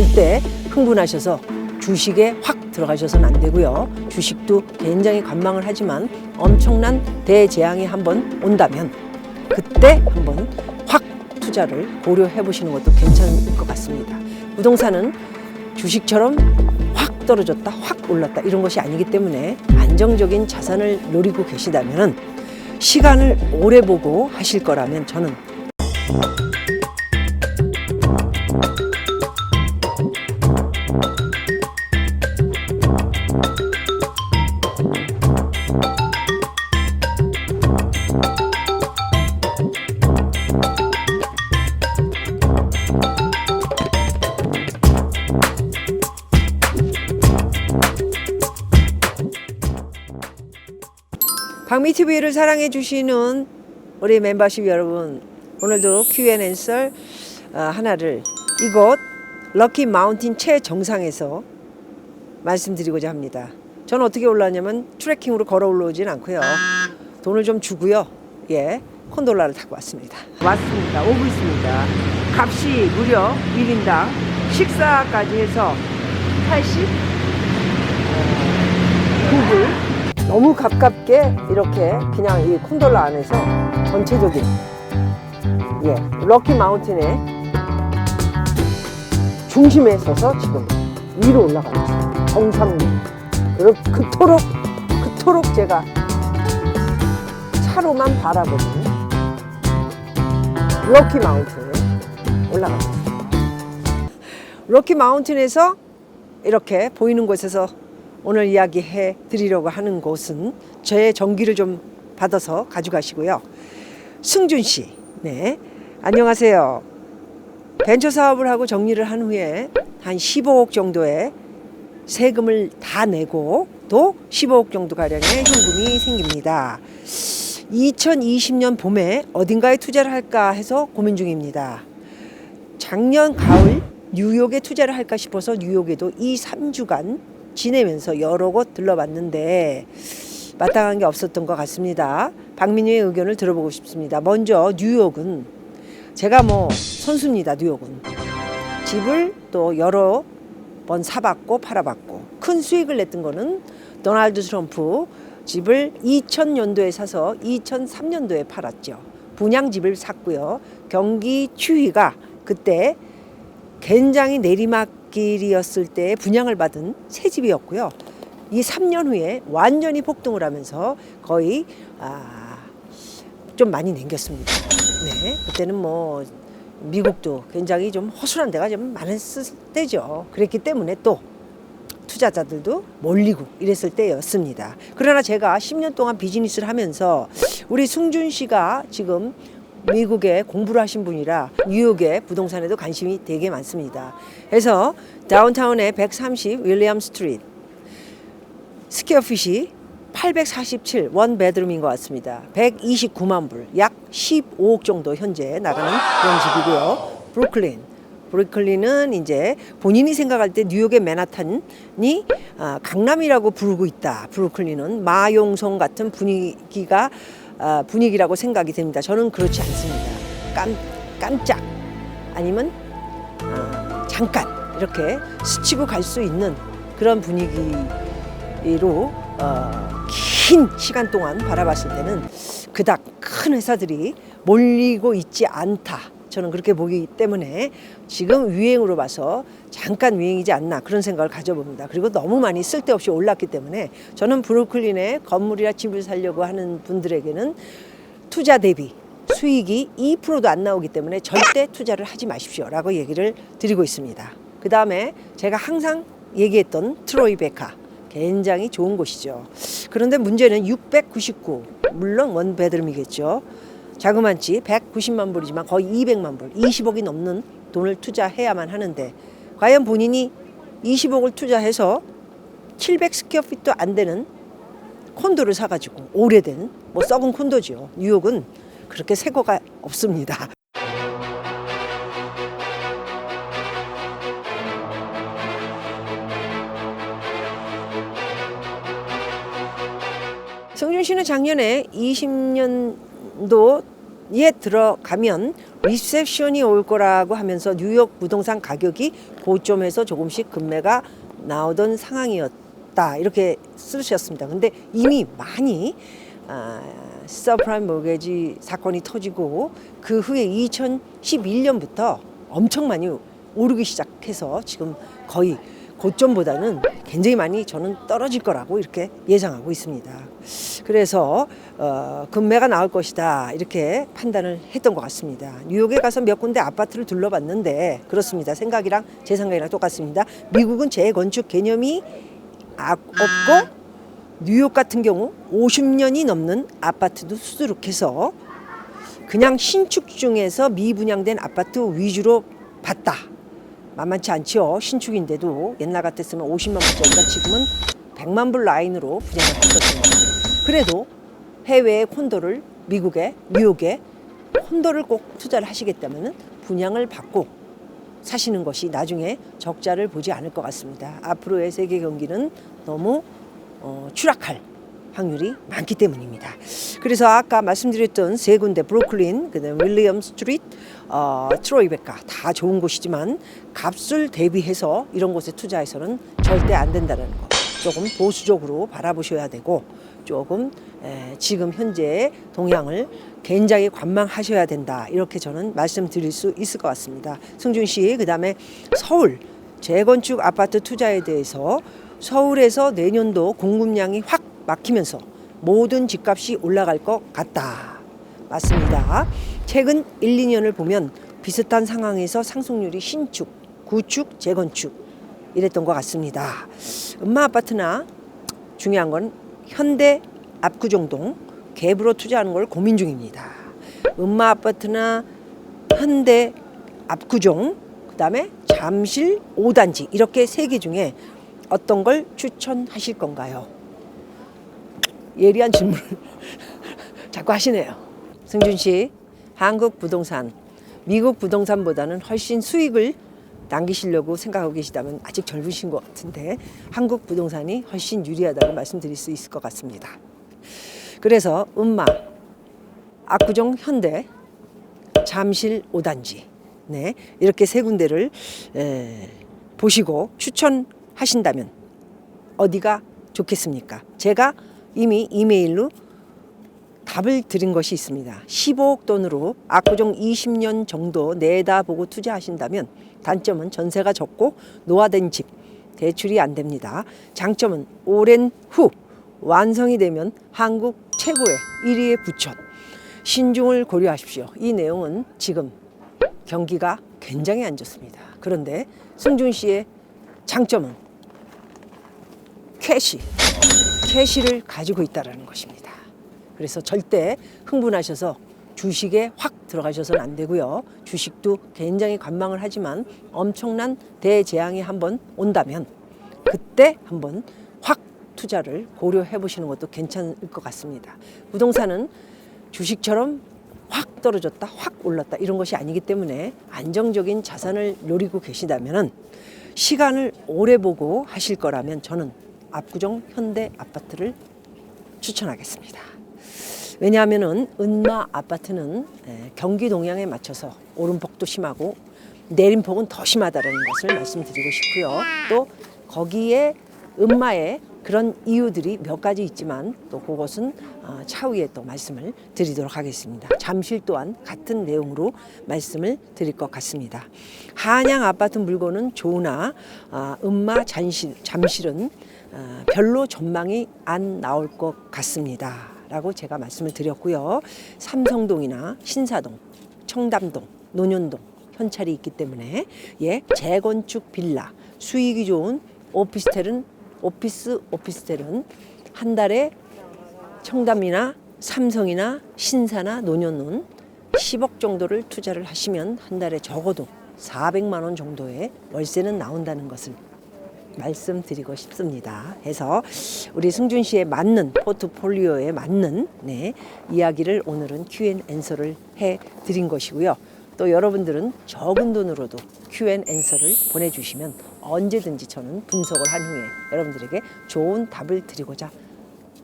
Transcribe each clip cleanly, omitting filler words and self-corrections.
절대 흥분하셔서 주식에 확 들어가셔서는 안 되고요. 주식도 굉장히 관망을 하지만 엄청난 대재앙이 한번 온다면 그때 한번 확 투자를 고려해 보시는 것도 괜찮을 것 같습니다. 부동산은 주식처럼 확 떨어졌다, 확 올랐다 이런 것이 아니기 때문에 안정적인 자산을 노리고 계시다면 시간을 오래 보고 하실 거라면 저는 박미TV를 사랑해 주시는 우리 멤버십 여러분, 오늘도 Q&A 하나를 이곳 럭키 마운틴 최정상에서 말씀드리고자 합니다. 저는 어떻게 올라왔냐면 트레킹으로 걸어 올라오진 않고요. 돈을 좀 주고요. 예, 콘돌라를 타고 왔습니다. 오고 있습니다. 값이 무려 1인당 식사까지 해서 89불. 너무 가깝게 이렇게 그냥 이 콘돌라 안에서 전체적인 럭키 마운틴의 중심에 서서 지금 위로 올라가고 있습니다. 정상 위로. 그리고 그토록 제가 차로만 바라보는 럭키 마운틴에 올라가고 있습니다. 럭키 마운틴에서 이렇게 보이는 곳에서 오늘 이야기해 드리려고 하는 곳은 저의 전기를 좀 받아서 가져가시고요. 승준 씨, 네, 안녕하세요. 벤처 사업을 하고 정리를 한 후에 한 15억 정도의 세금을 다 내고 또 15억 정도 가량의 현금이 생깁니다. 2020년 봄에 어딘가에 투자를 할까 해서 고민 중입니다. 작년 가을 뉴욕에 투자를 할까 싶어서 뉴욕에도 2-3주간 지내면서 여러 곳 들러봤는데 마땅한 게 없었던 것 같습니다. 박민유의 의견을 들어보고 싶습니다. 먼저 뉴욕은 제가 선수입니다. 뉴욕은 집을 또 여러 번 사봤고 팔아봤고 큰 수익을 냈던 거는 도널드 트럼프 집을 2000년도에 사서 2003년도에 팔았죠. 분양집을 샀고요. 경기 추위가 그때 굉장히 내리막길이었을 때 분양을 받은 새 집이었고요. 이 3년 후에 완전히 폭등을 하면서 거의 좀 많이 남겼습니다. 네, 그때는 미국도 굉장히 좀 허술한 데가 좀 많았을 때죠. 그랬기 때문에 또 투자자들도 몰리고 이랬을 때였습니다. 그러나 제가 10년 동안 비즈니스를 하면서 우리 승준 씨가 지금 미국에 공부를 하신 분이라 뉴욕의 부동산에도 관심이 되게 많습니다. 그래서 다운타운의 130 윌리엄 스트리트 스퀘어핏이 847 원 베드룸인 것 같습니다. 129만 불, 약 15억 정도 현재 나가는 그런 집이고요. 브루클린은 이제 본인이 생각할 때 뉴욕의 맨하탄이 강남이라고 부르고 있다. 브루클린은 마용성 같은 분위기라고 생각이 됩니다. 저는 그렇지 않습니다. 깜짝 아니면 잠깐 이렇게 스치고 갈 수 있는 그런 분위기로 긴 시간 동안 바라봤을 때는 그닥 큰 회사들이 몰리고 있지 않다. 저는 그렇게 보기 때문에 지금 유행으로 봐서 잠깐 유행이지 않나 그런 생각을 가져봅니다. 그리고 너무 많이 쓸데없이 올랐기 때문에 저는 브루클린에 건물이나 집을 사려고 하는 분들에게는 투자 대비 수익이 2%도 안 나오기 때문에 절대 투자를 하지 마십시오라고 얘기를 드리고 있습니다. 그 다음에 제가 항상 얘기했던 트로이베카 굉장히 좋은 곳이죠. 그런데 문제는 699 물론 원 베드룸이겠죠. 자그만 집 190만 불이지만 거의 200만 불, 20억이 넘는 돈을 투자해야만 하는데 과연 본인이 20억을 투자해서 700 스퀘어핏도 안 되는 콘도를 사가지고 오래된 썩은 콘도죠. 뉴욕은 그렇게 새 거가 없습니다. 승준 씨는 작년에 20년도에 들어가면 리셉션이 올 거라고 하면서 뉴욕 부동산 가격이 고점에서 조금씩 급매가 나오던 상황이었다 이렇게 쓰셨습니다. 근데 이미 많이 서프라임 모게지 사건이 터지고 그 후에 2011년부터 엄청 많이 오르기 시작해서 지금 거의 고점보다는 굉장히 많이 저는 떨어질 거라고 이렇게 예상하고 있습니다. 그래서 급매가 나올 것이다 이렇게 판단을 했던 것 같습니다. 뉴욕에 가서 몇 군데 아파트를 둘러봤는데 그렇습니다. 생각이랑 제 생각이랑 똑같습니다. 미국은 재건축 개념이 없고 뉴욕 같은 경우 50년이 넘는 아파트도 수두룩해서 그냥 신축 중에서 미분양된 아파트 위주로 봤다. 만만치 않죠. 신축인데도 옛날 같았으면 50만 불짜리가 지금은 100만 불 라인으로 분양을 했거든요. 그래도 해외의 콘도를 미국의 뉴욕에 콘도를 꼭 투자를 하시겠다면 분양을 받고 사시는 것이 나중에 적자를 보지 않을 것 같습니다. 앞으로의 세계 경기는 너무 추락할 확률이 많기 때문입니다. 그래서 아까 말씀드렸던 세 군데 브루클린, 그다음에 윌리엄 스트리트, 트로이베카 다 좋은 곳이지만 값을 대비해서 이런 곳에 투자해서는 절대 안 된다는 거 조금 보수적으로 바라보셔야 되고 조금 지금 현재의 동향을 굉장히 관망하셔야 된다 이렇게 저는 말씀드릴 수 있을 것 같습니다. 승준 씨, 그다음에 서울 재건축 아파트 투자에 대해서 서울에서 내년도 공급량이 확 막히면서 모든 집값이 올라갈 것 같다. 맞습니다. 최근 1, 2년을 보면 비슷한 상황에서 상승률이 신축, 구축, 재건축 이랬던 것 같습니다. 음마 아파트나 중요한 건 현대 압구정동 갭으로 투자하는 걸 고민 중입니다. 음마 아파트나 현대 압구정 그다음에 잠실 5단지 이렇게 세 개 중에 어떤 걸 추천하실 건가요? 예리한 질문을 자꾸 하시네요. 승준 씨, 한국 부동산, 미국 부동산보다는 훨씬 수익을 남기시려고 생각하고 계시다면 아직 젊으신 것 같은데 한국 부동산이 훨씬 유리하다고 말씀드릴 수 있을 것 같습니다. 그래서 음마, 압구정 현대, 잠실 5단지 네, 이렇게 세 군데를 보시고 추천하신다면 어디가 좋겠습니까? 제가 이미 이메일로 답을 드린 것이 있습니다. 15억 돈으로 압구정 20년 정도 내다보고 투자하신다면 단점은 전세가 적고 노화된 집, 대출이 안 됩니다. 장점은 오랜 후 완성이 되면 한국 최고의 1위의 부촌. 신중을 고려하십시오. 이 내용은 지금 경기가 굉장히 안 좋습니다. 그런데 승준 씨의 장점은 캐시를 가지고 있다는 것입니다. 그래서 절대 흥분하셔서 주식에 확 들어가셔서는 안 되고요. 주식도 굉장히 관망을 하지만 엄청난 대재앙이 한번 온다면 그때 한번 확 투자를 고려해 보시는 것도 괜찮을 것 같습니다. 부동산은 주식처럼 확 떨어졌다, 확 올랐다 이런 것이 아니기 때문에 안정적인 자산을 노리고 계시다면 시간을 오래 보고 하실 거라면 저는 압구정 현대 아파트를 추천하겠습니다. 왜냐하면은 은마 아파트는 경기 동향에 맞춰서 오름폭도 심하고 내림폭은 더 심하다는 것을 말씀드리고 싶고요. 또 거기에 은마에 그런 이유들이 몇 가지 있지만 또 그것은 차후에 또 말씀을 드리도록 하겠습니다. 잠실 또한 같은 내용으로 말씀을 드릴 것 같습니다. 한양 아파트 물건은 좋으나 은마 잠실은 별로 전망이 안 나올 것 같습니다. 라고 제가 말씀을 드렸고요. 삼성동이나 신사동, 청담동, 논현동 현찰이 있기 때문에 재건축 빌라, 수익이 좋은 오피스텔은 한 달에 청담이나 삼성이나 신사나 논현은 10억 정도를 투자를 하시면 한 달에 적어도 400만 원 정도의 월세는 나온다는 것을 말씀드리고 싶습니다. 해서 우리 승준 씨에 맞는 포트폴리오에 맞는 이야기를 오늘은 Q&A를 해드린 것이고요. 또 여러분들은 적은 돈으로도 Q&A를 보내주시면 언제든지 저는 분석을 한 후에 여러분들에게 좋은 답을 드리고자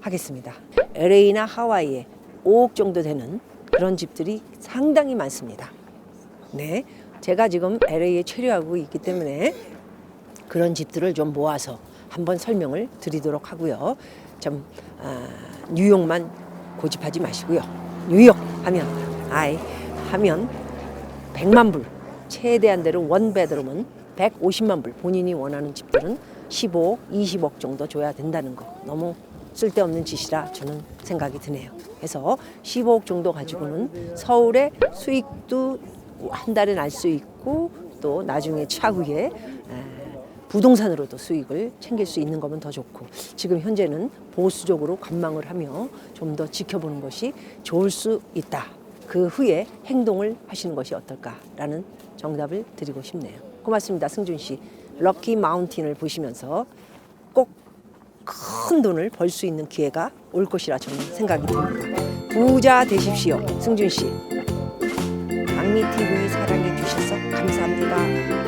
하겠습니다. LA나 하와이에 5억 정도 되는 그런 집들이 상당히 많습니다. 네, 제가 지금 LA에 체류하고 있기 때문에 그런 집들을 좀 모아서 한번 설명을 드리도록 하고요. 좀 뉴욕만 고집하지 마시고요. 뉴욕 하면 하면 100만 불, 최대한대로 원베드룸은 150만 불, 본인이 원하는 집들은 15억, 20억 정도 줘야 된다는 거. 너무 쓸데없는 짓이라 저는 생각이 드네요. 그래서 15억 정도 가지고는 서울의 수익도 한 달에 날 수 있고 또 나중에 차후에 부동산으로도 수익을 챙길 수 있는 거면 더 좋고, 지금 현재는 보수적으로 관망을 하며 좀 더 지켜보는 것이 좋을 수 있다. 그 후에 행동을 하시는 것이 어떨까라는 정답을 드리고 싶네요. 고맙습니다. 승준 씨. 럭키 마운틴을 보시면서 꼭 큰 돈을 벌 수 있는 기회가 올 것이라 저는 생각이 듭니다. 부자 되십시오. 승준 씨. 박미TV 사랑해 주셔서 감사합니다.